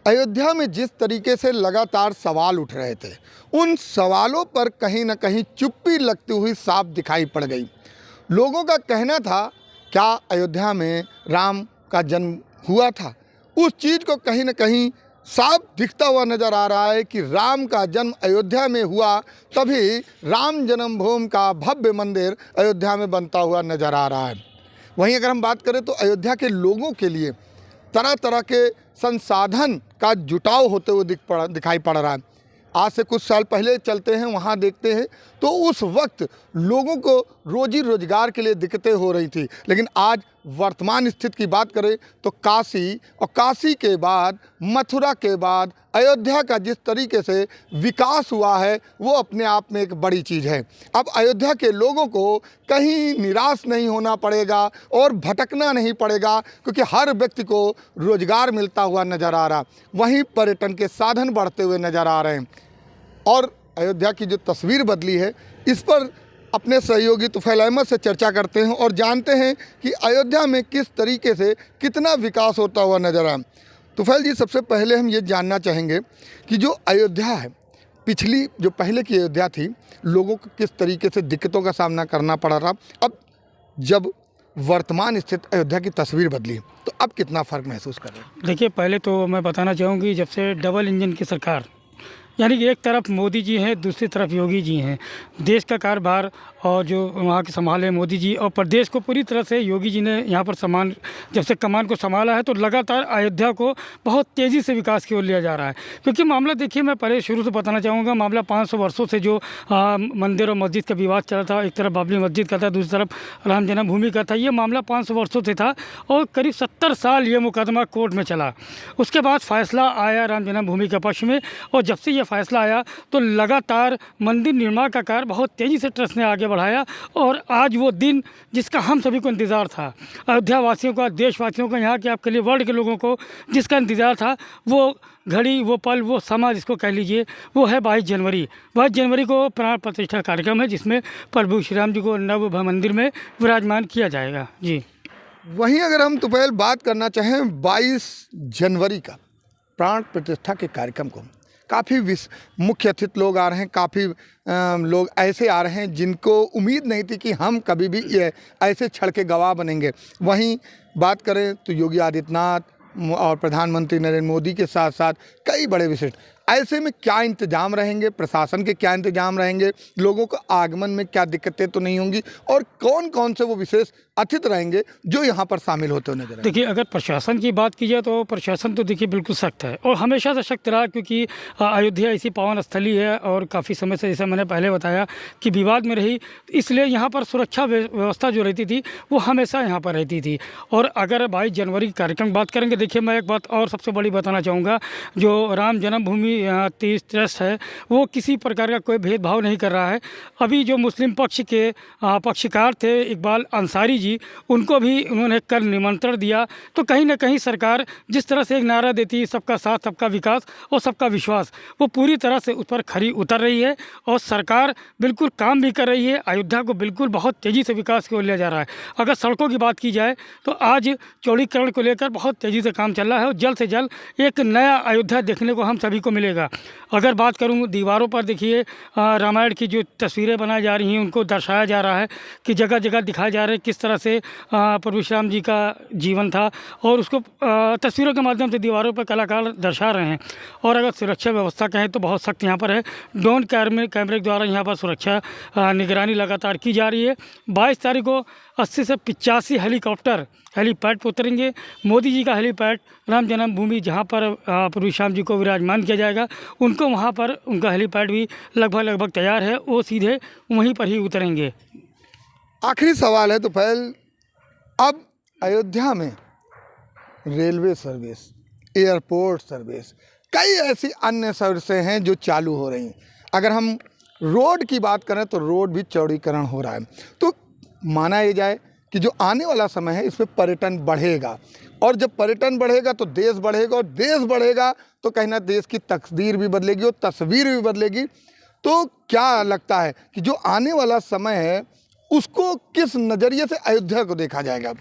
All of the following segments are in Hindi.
अयोध्या में जिस तरीके से लगातार सवाल उठ रहे थे, उन सवालों पर कहीं ना कहीं चुप्पी लगती हुई साफ दिखाई पड़ गई। लोगों का कहना था क्या अयोध्या में राम का जन्म हुआ था, उस चीज़ को कहीं ना कहीं साफ दिखता हुआ नज़र आ रहा है कि राम का जन्म अयोध्या में हुआ, तभी राम जन्मभूमि का भव्य मंदिर अयोध्या में बनता हुआ नज़र आ रहा है। वहीं अगर हम बात करें तो अयोध्या के लोगों के लिए तरह तरह के संसाधन का जुटाव होते हुए दिखाई पड़ रहा है। आज से कुछ साल पहले चलते हैं, वहाँ देखते हैं तो उस वक्त लोगों को रोजी रोजगार के लिए दिक्कतें हो रही थी, लेकिन आज वर्तमान स्थिति की बात करें तो काशी और काशी के बाद मथुरा के बाद अयोध्या का जिस तरीके से विकास हुआ है वो अपने आप में एक बड़ी चीज़ है। अब अयोध्या के लोगों को कहीं निराश नहीं होना पड़ेगा और भटकना नहीं पड़ेगा, क्योंकि हर व्यक्ति को रोजगार मिलता हुआ नज़र आ रहा, वहीं पर्यटन के साधन बढ़ते हुए नज़र आ रहे हैं। और अयोध्या की जो तस्वीर बदली है, इस पर अपने सहयोगी तुफैल अहमद से चर्चा करते हैं और जानते हैं कि अयोध्या में किस तरीके से कितना विकास होता हुआ नज़र आया। तुफैल जी, सबसे पहले हम ये जानना चाहेंगे कि जो अयोध्या है, पिछली जो पहले की अयोध्या थी, लोगों को किस तरीके से दिक्कतों का सामना करना पड़ा रहा, अब जब वर्तमान स्थिति अयोध्या की तस्वीर बदली तो अब कितना फ़र्क महसूस कर रहे हैं? देखिए, पहले तो मैं बताना चाहूँगी, जब से डबल इंजन की सरकार, यानी कि एक तरफ मोदी जी हैं, दूसरी तरफ योगी जी हैं, देश का कार्यभार और जो वहाँ के संभाले मोदी जी, और प्रदेश को पूरी तरह से योगी जी ने यहाँ पर जब से कमान को संभाला है, तो लगातार अयोध्या को बहुत तेज़ी से विकास की ओर लिया जा रहा है। क्योंकि मामला देखिए, मैं पहले शुरू से बताना चाहूँगा, मामला 500 वर्षों से जो मंदिर और मस्जिद का विवाद चला था, एक तरफ बाबरी मस्जिद का था, दूसरी तरफ राम जन्मभूमि का था, ये मामला 500 वर्षों से था और करीब 70 साल ये मुकदमा कोर्ट में चला। उसके बाद फैसला आया राम जन्मभूमि के पक्ष में, और जब से ये फैसला आया तो लगातार मंदिर निर्माण का कार्य बहुत तेज़ी से ट्रस्ट ने आगे बढ़ाया, और आज वो दिन जिसका हम सभी को इंतज़ार था, अयोध्या वासियों का, देशवासियों का, यहाँ के आपके लिए वर्ल्ड के लोगों को जिसका इंतज़ार था, वो घड़ी, वो पल, वो समय जिसको कह लीजिए, वो है 22 जनवरी। 22 जनवरी को प्राण प्रतिष्ठा कार्यक्रम है, जिसमें प्रभु श्री राम जी को नव मंदिर में विराजमान किया जाएगा। जी, वहीं अगर हम तो पहले बात करना चाहें 22 जनवरी का प्राण प्रतिष्ठा के कार्यक्रम को, काफ़ी मुख्य अतिथि लोग आ रहे हैं, काफ़ी लोग ऐसे आ रहे हैं जिनको उम्मीद नहीं थी कि हम कभी भी ये ऐसे क्षण के गवाह बनेंगे। वहीं बात करें तो योगी आदित्यनाथ और प्रधानमंत्री नरेंद्र मोदी के साथ साथ कई बड़े विशिष्ट, ऐसे में क्या इंतजाम रहेंगे, प्रशासन के क्या इंतजाम रहेंगे, लोगों को आगमन में क्या दिक्कतें तो नहीं होंगी, और कौन कौन से वो विशेष अतिथि रहेंगे जो यहाँ पर शामिल होते हुए नजर आएंगे? देखिए, अगर प्रशासन की बात की जाए तो प्रशासन तो देखिए बिल्कुल सख्त है और हमेशा से सख्त रहा, क्योंकि अयोध्या ऐसी पावन स्थली है और काफ़ी समय से, जैसा मैंने पहले बताया, कि विवाद में रही, इसलिए यहाँ पर सुरक्षा व्यवस्था जो रहती थी वो हमेशा यहाँ पर रहती थी। और अगर 22 जनवरी कार्यक्रम की बात करेंगे, देखिए मैं एक बात और सबसे बड़ी बताना चाहूँगा, जो राम जन्मभूमि तीर्थ ट्रस्ट है वो किसी प्रकार का कोई भेदभाव नहीं कर रहा है। अभी जो मुस्लिम पक्ष के पक्षकार थे इकबाल अंसारी जी, उनको भी उन्होंने कल निमंत्रण दिया, तो कहीं ना कहीं सरकार जिस तरह से एक नारा देती है, सबका साथ, सबका विकास और सबका विश्वास, वो पूरी तरह से उस पर खरी उतर रही है और सरकार बिल्कुल काम भी कर रही है। अयोध्या को बिल्कुल बहुत तेज़ी से विकास की ओर लिया जा रहा है। अगर सड़कों की बात की जाए तो आज चौड़ीकरण को लेकर बहुत तेज़ी से काम चल रहा है और जल्द से जल्द एक नया अयोध्या देखने को हम सभी को मिलेगा। अगर बात करूँ दीवारों पर, देखिए रामायण की जो तस्वीरें बनाई जा रही हैं उनको दर्शाया जा रहा है कि जगह जगह दिखाया जा रहा है किस तरह से प्रभु श्री राम जी का जीवन था, और उसको तस्वीरों के माध्यम से दीवारों पर कलाकार दर्शा रहे हैं। और अगर सुरक्षा व्यवस्था कहें तो बहुत सख्त यहाँ पर है, ड्रोन कैमरे के द्वारा यहाँ पर सुरक्षा निगरानी लगातार की जा रही है। 22 तारीख को 80 से 85 हेलीपैड पर उतरेंगे। मोदी जी का हेलीपैड राम जन्मभूमि जहाँ पर प्रभु श्री राम जी को विराजमान किया जाएगा, उनको वहाँ पर उनका हेलीपैड भी लगभग तैयार है, वो सीधे वहीं पर ही उतरेंगे। आखिरी सवाल है तो पहले, अब अयोध्या में रेलवे सर्विस, एयरपोर्ट सर्विस, कई ऐसी अन्य सर्विसें हैं जो चालू हो रही हैं। अगर हम रोड की बात करें तो रोड भी चौड़ीकरण हो रहा है, तो माना ये जाए कि जो आने वाला समय है इसमें पर्यटन बढ़ेगा, और जब पर्यटन बढ़ेगा तो देश बढ़ेगा, और देश बढ़ेगा तो कहीं ना देश की तकदीर भी बदलेगी और तस्वीर भी बदलेगी। तो क्या लगता है कि जो आने वाला समय है उसको किस नज़रिए से अयोध्या को देखा जाएगा?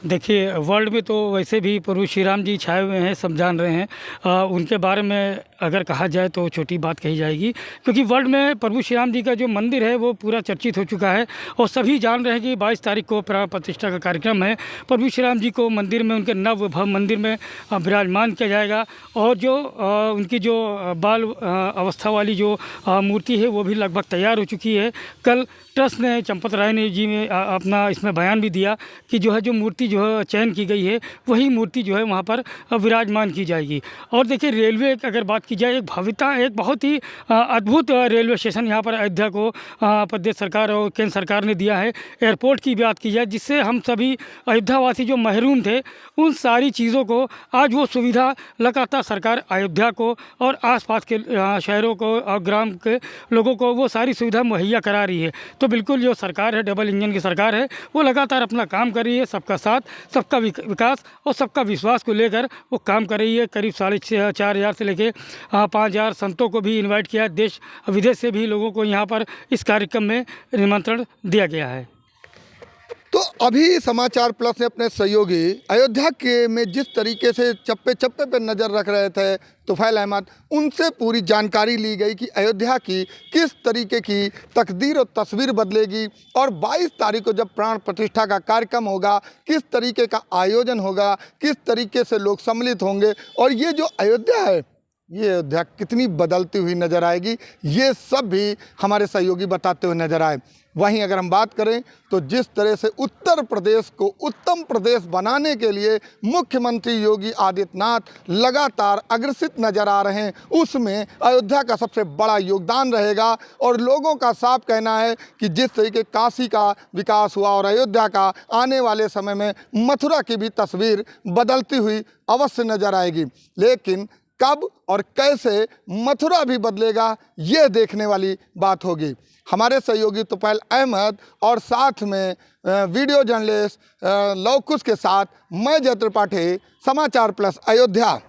देखिए, वर्ल्ड में तो वैसे भी प्रभु श्री राम जी छाए हुए हैं, सब जान रहे हैं। उनके बारे में अगर कहा जाए तो छोटी बात कही जाएगी, क्योंकि वर्ल्ड में प्रभु श्री राम जी का जो मंदिर है वो पूरा चर्चित हो चुका है और सभी जान रहे हैं कि 22 तारीख को प्राण प्रतिष्ठा का कार्यक्रम है। प्रभु श्री राम जी को मंदिर में, उनके नव भव्य मंदिर में विराजमान किया जाएगा और जो उनकी जो बाल अवस्था वाली जो मूर्ति है वो भी लगभग तैयार हो चुकी है। कल ट्रस्ट ने, चंपत राय ने जी में अपना इसमें बयान भी दिया कि जो है जो मूर्ति जो है चयन की गई है वही मूर्ति जो है वहाँ पर विराजमान की जाएगी। और देखिए, रेलवे की अगर बात की जाए, एक भव्यता, एक बहुत ही अद्भुत रेलवे स्टेशन यहाँ पर अयोध्या को प्रदेश सरकार और केंद्र सरकार ने दिया है। एयरपोर्ट की बात की जाए, जिससे हम सभी अयोध्यावासी जो महरूम थे, उन सारी चीज़ों को आज वो सुविधा लगातार सरकार अयोध्या को और आसपास के शहरों को और ग्राम के लोगों को वो सारी सुविधा मुहैया करा रही है। तो बिल्कुल जो सरकार है, डबल इंजन की सरकार है, वो लगातार अपना काम कर रही है। सबका साथ, सबका विकास और सबका विश्वास को लेकर वो काम कर रही है। करीब 4,500 से लेके 5,000 संतों को भी इनवाइट किया। देश विदेश से भी लोगों को यहाँ पर इस कार्यक्रम में निमंत्रण दिया गया है। तो अभी समाचार प्लस ने अपने सहयोगी अयोध्या के में जिस तरीके से चप्पे चप्पे पर नज़र रख रहे थे तुफैल अहमद, उनसे पूरी जानकारी ली गई कि अयोध्या की किस तरीके की तकदीर और तस्वीर बदलेगी और 22 तारीख को जब प्राण प्रतिष्ठा का कार्यक्रम होगा, किस तरीके का आयोजन होगा, किस तरीके से लोग सम्मिलित होंगे और ये जो अयोध्या है, ये अयोध्या कितनी बदलती हुई नज़र आएगी, ये सब भी हमारे सहयोगी बताते हुए नजर आए। वहीं अगर हम बात करें तो जिस तरह से उत्तर प्रदेश को उत्तम प्रदेश बनाने के लिए मुख्यमंत्री योगी आदित्यनाथ लगातार अग्रसित नजर आ रहे हैं, उसमें अयोध्या का सबसे बड़ा योगदान रहेगा। और लोगों का साफ कहना है कि जिस तरीके काशी का विकास हुआ और अयोध्या का आने वाले समय में मथुरा की भी तस्वीर बदलती हुई अवश्य नजर आएगी। लेकिन कब और कैसे मथुरा भी बदलेगा, ये देखने वाली बात होगी। हमारे सहयोगी तुफैल अहमद और साथ में वीडियो जर्नलिस्ट लवकुश के साथ मैं जय त्रिपाठी, समाचार प्लस अयोध्या।